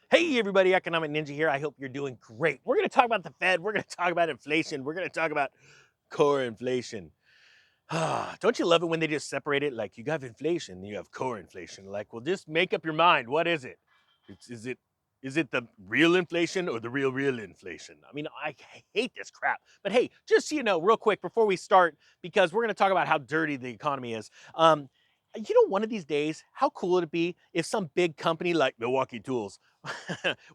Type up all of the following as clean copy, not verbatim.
Hey everybody, Economic Ninja here. I hope you're doing great. We're going to talk about the Fed. We're going to talk about inflation. We're going to talk about core inflation. Don't you love it when they just separate it? Like you have inflation, you have core inflation. Like, well, just make up your mind. What is it? Is it the real inflation or the real inflation? I mean, I hate this crap. But hey, just so you know, real quick before we start, because we're going to talk about how dirty the economy is. One of these days, how cool would it be if some big company like Milwaukee Tools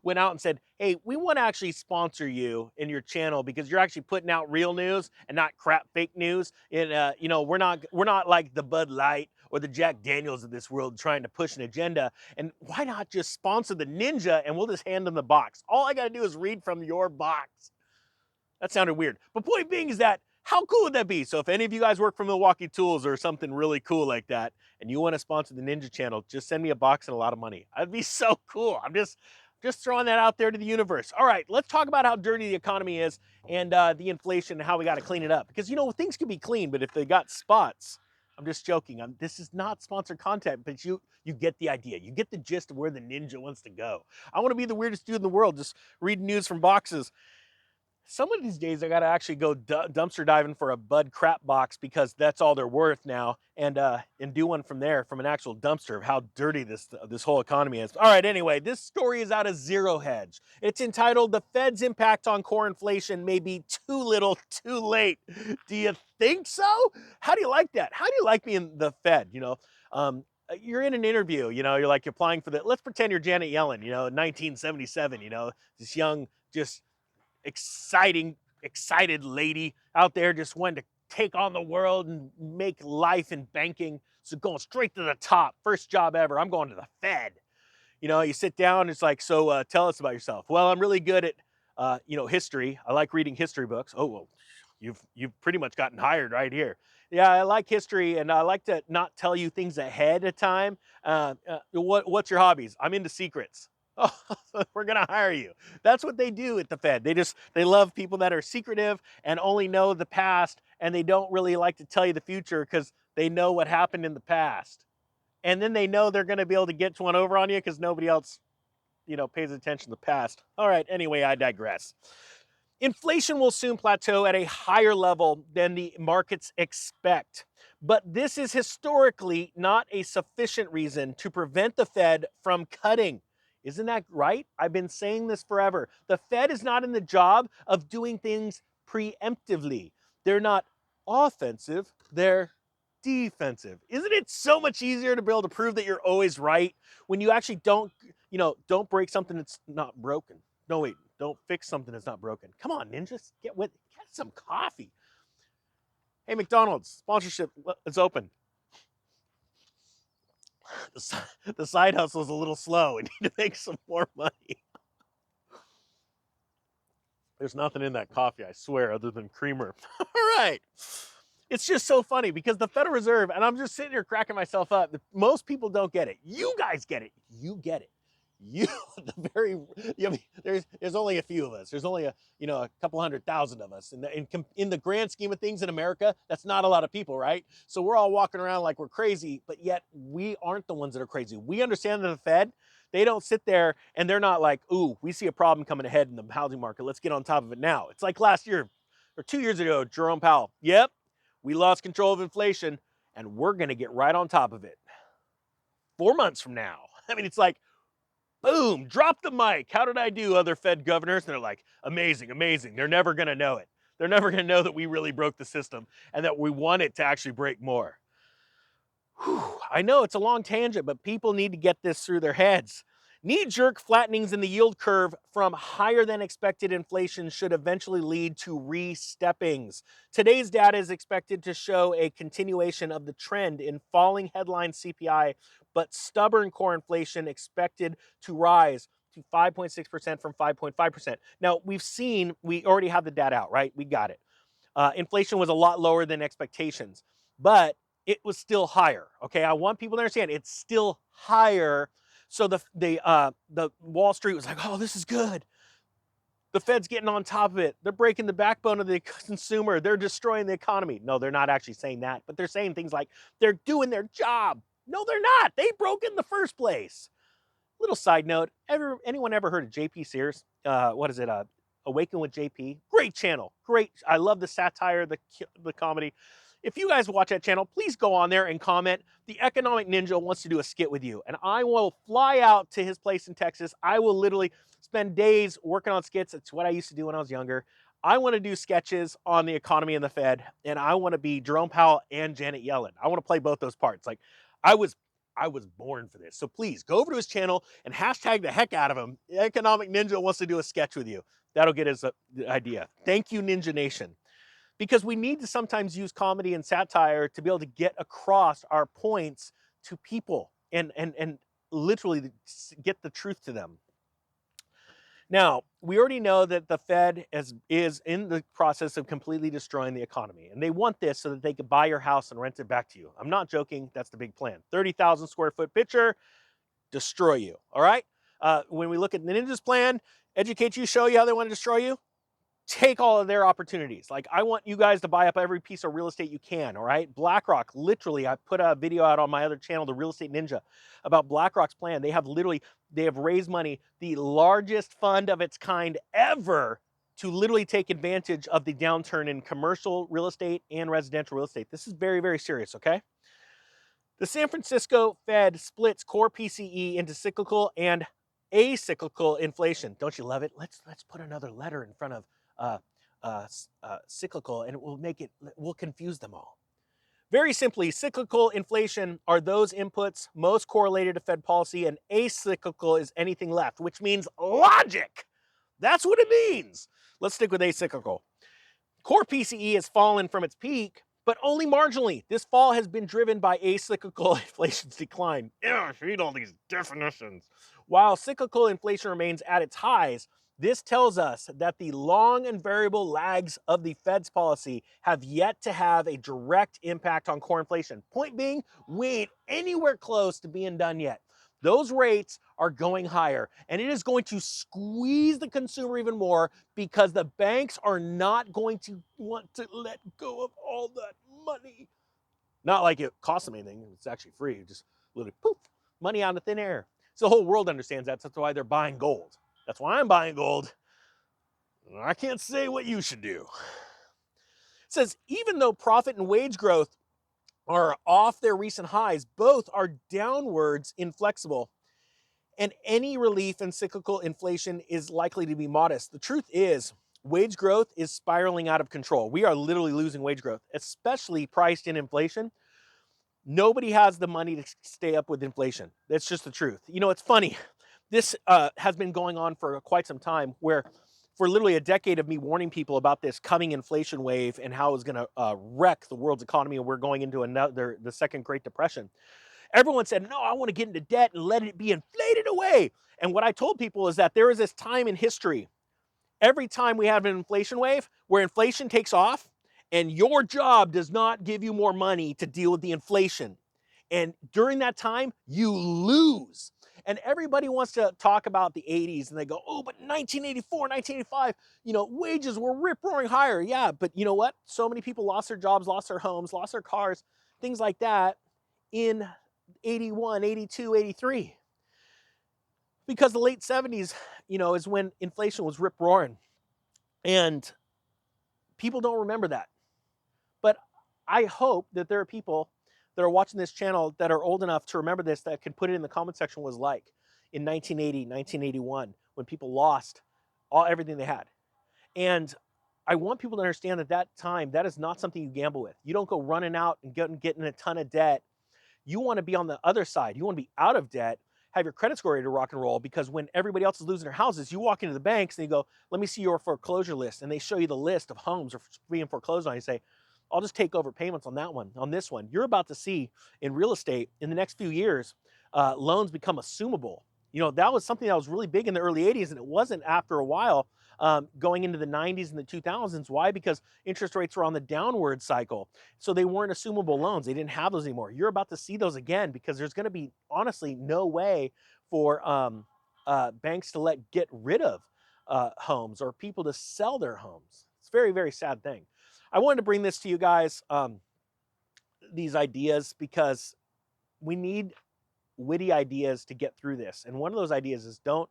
went out and said, "Hey, we want to actually sponsor you in your channel because you're actually putting out real news and not crap fake news." And we're not like the Bud Light or the Jack Daniels of this world trying to push an agenda. And why not just sponsor the Ninja and we'll just hand them the box? All I got to do is read from your box. That sounded weird. But point being is that how cool would that be? So if any of you guys work for Milwaukee Tools or something really cool like that, and you want to sponsor the Ninja channel, just send me a box and a lot of money. That'd be so cool. I'm just throwing that out there to the universe. All right, let's talk about how dirty the economy is and the inflation and how we got to clean it up. Because things can be clean, but if they got spots, I'm just joking. This is not sponsored content, but you get the idea. You get the gist of where the Ninja wants to go. I want to be the weirdest dude in the world, just reading news from boxes. Some of these days I gotta actually go dumpster diving for a Bud crap box because that's all they're worth now, and do one from there from an actual dumpster of how dirty this whole economy is. All right, anyway, this story is out of Zero Hedge. It's entitled "The Fed's Impact on Core Inflation May Be Too Little, Too Late." Do you think so? How do you like that? How do you like being the Fed? You're in an interview. You're like you're applying for the. Let's pretend you're Janet Yellen. 1977. This young just excited lady out there just wanting to take on the world and make life in banking. So going straight to the top, first job ever. I'm going to the Fed. You sit down. It's like, so tell us about yourself. Well, I'm really good at, history. I like reading history books. Oh well, you've pretty much gotten hired right here. Yeah, I like history, and I like to not tell you things ahead of time. What's your hobbies? I'm into secrets. Oh, we're gonna hire you. That's what they do at the Fed. They love people that are secretive and only know the past, and they don't really like to tell you the future because they know what happened in the past, and then they know they're going to be able to get one over on you because nobody else, pays attention to the past. All right. Anyway, I digress. Inflation will soon plateau at a higher level than the markets expect. But this is historically not a sufficient reason to prevent the Fed from cutting. Isn't that right? I've been saying this forever. The Fed is not in the job of doing things preemptively. They're not offensive, they're defensive. Isn't it so much easier to be able to prove that you're always right when you actually don't break something that's not broken? No, wait, don't fix something that's not broken. Come on, ninjas, get some coffee. Hey, McDonald's, sponsorship is open. The side hustle is a little slow. We need to make some more money. There's nothing in that coffee, I swear, other than creamer. All right. It's just so funny because the Federal Reserve, and I'm just sitting here cracking myself up. Most people don't get it. You guys get it. You get it. You, the very, I mean, there's only a few of us. There's only a couple 100,000 of us. In the grand scheme of things in America, that's not a lot of people, right? So we're all walking around like we're crazy, but yet we aren't the ones that are crazy. We understand that the Fed, they don't sit there and they're not like, ooh, we see a problem coming ahead in the housing market. Let's get on top of it now. It's like last year or 2 years ago, Jerome Powell. Yep, we lost control of inflation and we're going to get right on top of it 4 months from now. I mean, it's like, boom, drop the mic. How did I do, other Fed governors? And they're like, amazing, amazing. They're never going to know it. They're never going to know that we really broke the system and that we want it to actually break more. Whew, I know it's a long tangent, but people need to get this through their heads. Knee-jerk flattenings in the yield curve from higher than expected inflation should eventually lead to re-steppings. Today's data is expected to show a continuation of the trend in falling headline CPI, but stubborn core inflation expected to rise to 5.6% from 5.5%. Now, we already have the data out, right? We got it. Inflation was a lot lower than expectations, but it was still higher. Okay, I want people to understand it's still higher. So the Wall Street was like, oh, this is good. The Fed's getting on top of it. They're breaking the backbone of the consumer. They're destroying the economy. No, they're not actually saying that, but they're saying things like they're doing their job. No, they're not. They broke in the first place. Little side note: anyone ever heard of JP Sears? What is it? Awaken with JP. Great channel. Great. I love the satire, the comedy. If you guys watch that channel, please go on there and comment. The Economic Ninja wants to do a skit with you, and I will fly out to his place in Texas. I will literally spend days working on skits. It's what I used to do when I was younger. I want to do sketches on the economy and the Fed, and I want to be Jerome Powell and Janet Yellen. I want to play both those parts. Like I was I was born for this. So please go over to his channel and hashtag the heck out of him. Economic Ninja wants to do a sketch with you. That'll get us the idea. Thank you, Ninja Nation. Because we need to sometimes use comedy and satire to be able to get across our points to people and literally get the truth to them. Now, we already know that the Fed is in the process of completely destroying the economy, and they want this so that they could buy your house and rent it back to you. I'm not joking. That's the big plan. 30,000 square foot picture, destroy you. All right. When we look at the Ninja's plan, educate you, show you how they want to destroy you. Take all of their opportunities. Like, I want you guys to buy up every piece of real estate you can, all right? BlackRock, literally, I put a video out on my other channel, The Real Estate Ninja, about BlackRock's plan. They have raised money, the largest fund of its kind ever, to literally take advantage of the downturn in commercial real estate and residential real estate. This is very, very serious, okay? The San Francisco Fed splits core PCE into cyclical and acyclical inflation. Don't you love it? Let's put another letter in front of cyclical, and we'll confuse them all. Very simply, cyclical inflation are those inputs most correlated to Fed policy, and acyclical is anything left, which means logic. That's what it means. Let's stick with acyclical. Core PCE has fallen from its peak, but only marginally. This fall has been driven by acyclical inflation's decline. Ew, read all these definitions. While cyclical inflation remains at its highs, this tells us that the long and variable lags of the Fed's policy have yet to have a direct impact on core inflation. Point being, we ain't anywhere close to being done yet. Those rates are going higher, and it is going to squeeze the consumer even more because the banks are not going to want to let go of all that money. Not like it costs them anything. It's actually free. Just literally poof, money out of thin air. So the whole world understands that. So that's why they're buying gold. That's why I'm buying gold. I can't say what you should do. It says, even though profit and wage growth are off their recent highs, both are downwards inflexible, and any relief in cyclical inflation is likely to be modest. The truth is, wage growth is spiraling out of control. We are literally losing wage growth, especially priced in inflation. Nobody has the money to stay up with inflation. That's just the truth. You know, it's funny. This has been going on for quite some time, where for literally a decade of me warning people about this coming inflation wave and how it's going to wreck the world's economy, and we're going into the second Great Depression. Everyone said, no, I want to get into debt and let it be inflated away. And what I told people is that there is this time in history, every time we have an inflation wave, where inflation takes off and your job does not give you more money to deal with the inflation. And during that time, you lose. And everybody wants to talk about the 80s, and they go, oh, but 1984, 1985, wages were rip-roaring higher. Yeah, but you know what? So many people lost their jobs, lost their homes, lost their cars, things like that in 81, 82, 83. Because the late 70s, is when inflation was rip-roaring. And people don't remember that. But I hope that there are people that are watching this channel that are old enough to remember this, that can put it in the comment section what it was like in 1980, 1981, when people lost everything they had. And I want people to understand that time, that is not something you gamble with. You don't go running out and getting a ton of debt. You want to be on the other side. You want to be out of debt, have your credit score ready to rock and roll, because when everybody else is losing their houses, you walk into the banks and you go, let me see your foreclosure list. And they show you the list of homes being foreclosed on. You say, I'll just take over payments on that one, on this one. You're about to see in real estate in the next few years, loans become assumable. That was something that was really big in the early 80s, and it wasn't after a while going into the 90s and the 2000s. Why? Because interest rates were on the downward cycle. So they weren't assumable loans. They didn't have those anymore. You're about to see those again, because there's going to be, honestly, no way for banks to get rid of homes or people to sell their homes. It's a very, very sad thing. I wanted to bring this to you guys, these ideas, because we need witty ideas to get through this. And one of those ideas is don't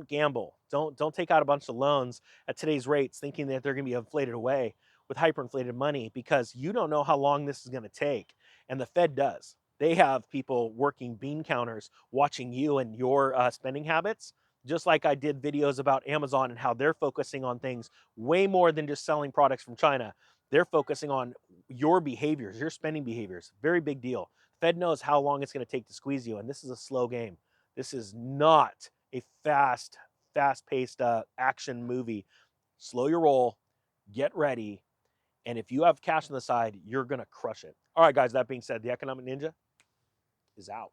gamble. Don't take out a bunch of loans at today's rates thinking that they're going to be inflated away with hyperinflated money, because you don't know how long this is going to take. And the Fed does. They have people working bean counters watching you and your spending habits, just like I did videos about Amazon and how they're focusing on things way more than just selling products from China. They're focusing on your behaviors, your spending behaviors. Very big deal. Fed knows how long it's going to take to squeeze you, and this is a slow game. This is not a fast-paced action movie. Slow your roll, get ready, and if you have cash on the side, you're going to crush it. All right, guys, that being said, the Economic Ninja is out.